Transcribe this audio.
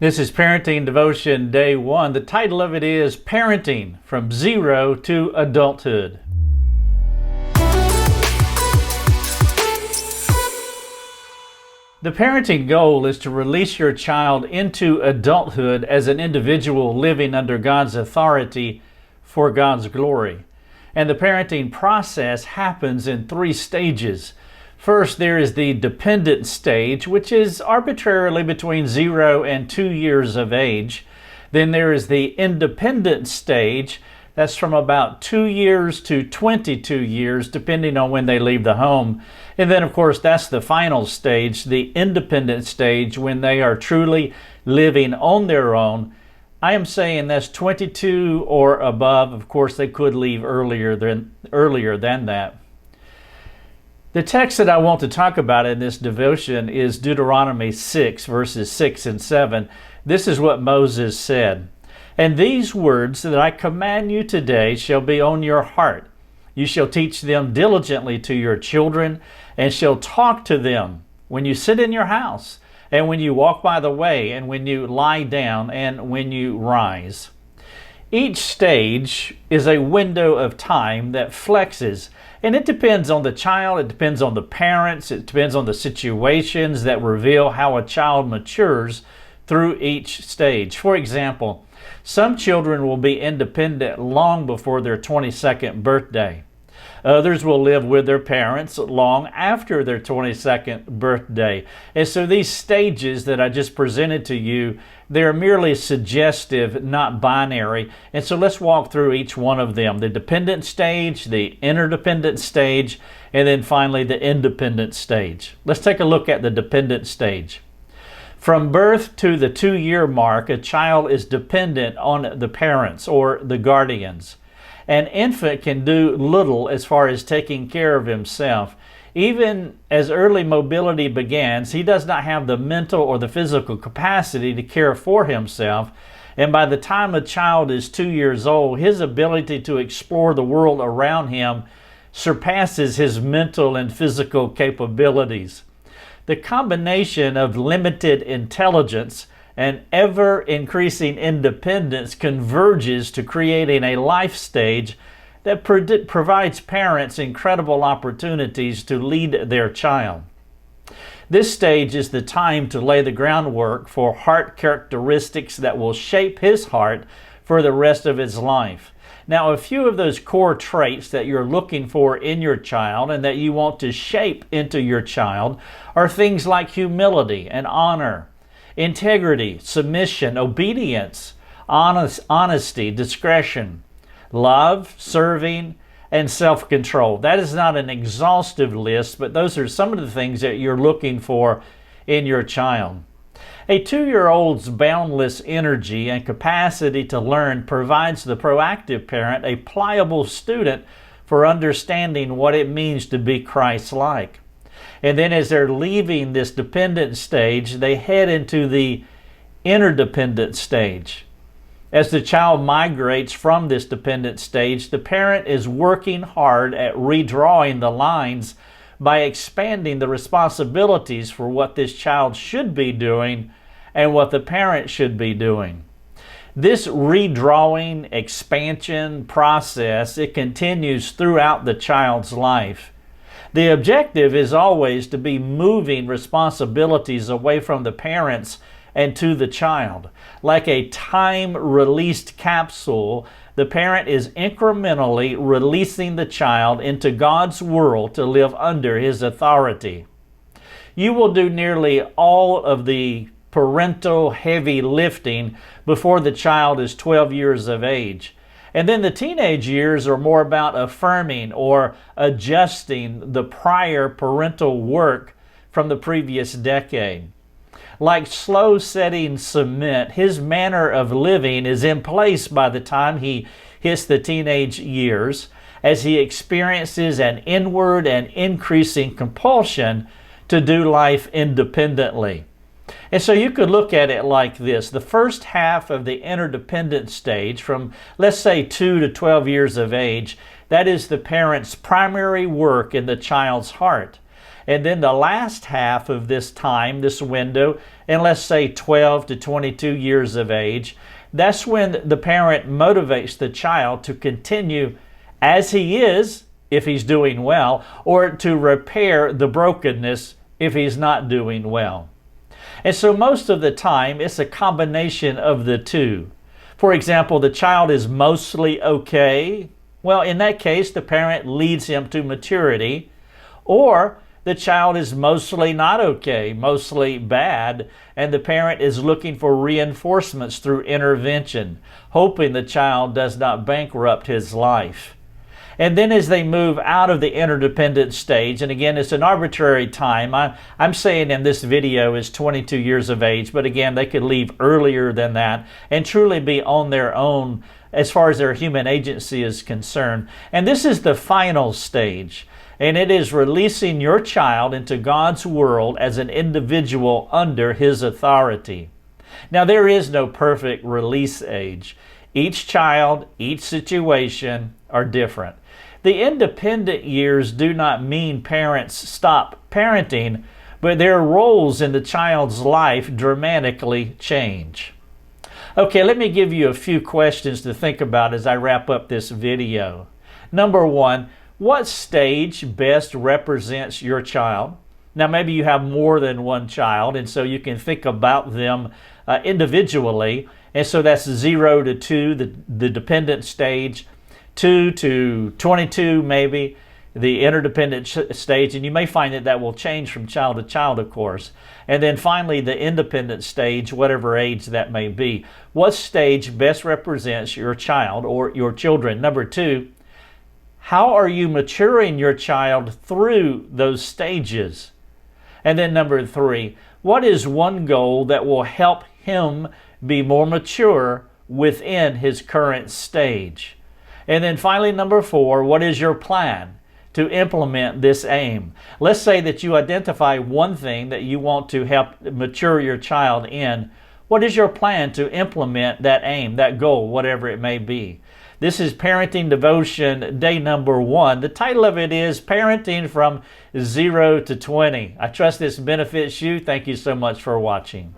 This is Parenting Devotion Day 1. The title of it is Parenting from Zero to Adulthood. The parenting goal is to release your child into adulthood as an individual living under God's authority for God's glory. And the parenting process happens in 3 stages. First, there is the dependent stage, which is arbitrarily between 0 and 2 years of age. Then there is the independent stage. That's from about 2 years to 22 years, depending on when they leave the home. And then, of course, that's the final stage, the independent stage, when they are truly living on their own. I am saying that's 22 or above. Of course, they could leave earlier than that. The text that I want to talk about in this devotion is Deuteronomy 6, verses 6 and 7. This is what Moses said. "And these words that I command you today shall be on your heart. You shall teach them diligently to your children, and shall talk to them when you sit in your house, and when you walk by the way, and when you lie down, and when you rise." Each stage is a window of time that flexes, and it depends on the child, it depends on the parents, it depends on the situations that reveal how a child matures through each stage. For example, some children will be independent long before their 22nd birthday. Others will live with their parents long after their 22nd birthday. And so these stages that I just presented to you, they're merely suggestive, not binary. And so let's walk through each one of them. The dependent stage, the interdependent stage, and then finally the independent stage. Let's take a look at the dependent stage. From birth to the 2-year mark, a child is dependent on the parents or the guardians. An infant can do little as far as taking care of himself. Even as early mobility begins, he does not have the mental or the physical capacity to care for himself. And by the time a child is 2 years old, his ability to explore the world around him surpasses his mental and physical capabilities. The combination of limited intelligence and ever-increasing independence converges to creating a life stage that provides parents incredible opportunities to lead their child. This stage is the time to lay the groundwork for heart characteristics that will shape his heart for the rest of his life. Now, a few of those core traits that you're looking for in your child and that you want to shape into your child are things like humility and honor, integrity, submission, obedience, honesty, discretion, love, serving, and self-control. That is not an exhaustive list, but those are some of the things that you're looking for in your child. A 2-year-old's boundless energy and capacity to learn provides the proactive parent a pliable student for understanding what it means to be Christ-like. And then as they're leaving this dependent stage, they head into the interdependent stage. As the child migrates from this dependent stage, the parent is working hard at redrawing the lines by expanding the responsibilities for what this child should be doing and what the parent should be doing. This redrawing, expansion process, it continues throughout the child's life. The objective is always to be moving responsibilities away from the parents and to the child. Like a time-released capsule, the parent is incrementally releasing the child into God's world to live under His authority. You will do nearly all of the parental heavy lifting before the child is 12 years of age. And then the teenage years are more about affirming or adjusting the prior parental work from the previous decade. Like slow-setting cement, his manner of living is in place by the time he hits the teenage years, as he experiences an inward and increasing compulsion to do life independently. And so you could look at it like this. The first half of the interdependent stage, from let's say 2 to 12 years of age, that is the parent's primary work in the child's heart. And then the last half of this time, this window, and let's say 12 to 22 years of age, that's when the parent motivates the child to continue as he is if he's doing well, or to repair the brokenness if he's not doing well. And so most of the time, it's a combination of the two. For example, the child is mostly okay. Well, in that case, the parent leads him to maturity. Or the child is mostly not okay, mostly bad, and the parent is looking for reinforcements through intervention, hoping the child does not bankrupt his life. And then as they move out of the interdependent stage, and again, it's an arbitrary time. I'm saying in this video is 22 years of age, but again, they could leave earlier than that and truly be on their own as far as their human agency is concerned. And this is the final stage, and it is releasing your child into God's world as an individual under His authority. Now, there is no perfect release age. Each child, each situation are different. The independent years do not mean parents stop parenting, but their roles in the child's life dramatically change. Okay, let me give you a few questions to think about as I wrap up this video. Number one, what stage best represents your child? Now, maybe you have more than one child, and so you can think about them individually. And so that's 0 to 2, the dependent stage, 2 to 22 maybe, the interdependent stage, and you may find that that will change from child to child, of course. And then finally, the independent stage, whatever age that may be. What stage best represents your child or your children? Number two, how are you maturing your child through those stages? And then number three, what is one goal that will help him be more mature within his current stage? And then finally, number four, what is your plan to implement this aim? Let's say that you identify one thing that you want to help mature your child in. What is your plan to implement that aim, that goal, whatever it may be? This is Parenting Devotion Day number 1. The title of it is Parenting from 0 to 20. I trust this benefits you. Thank you so much for watching.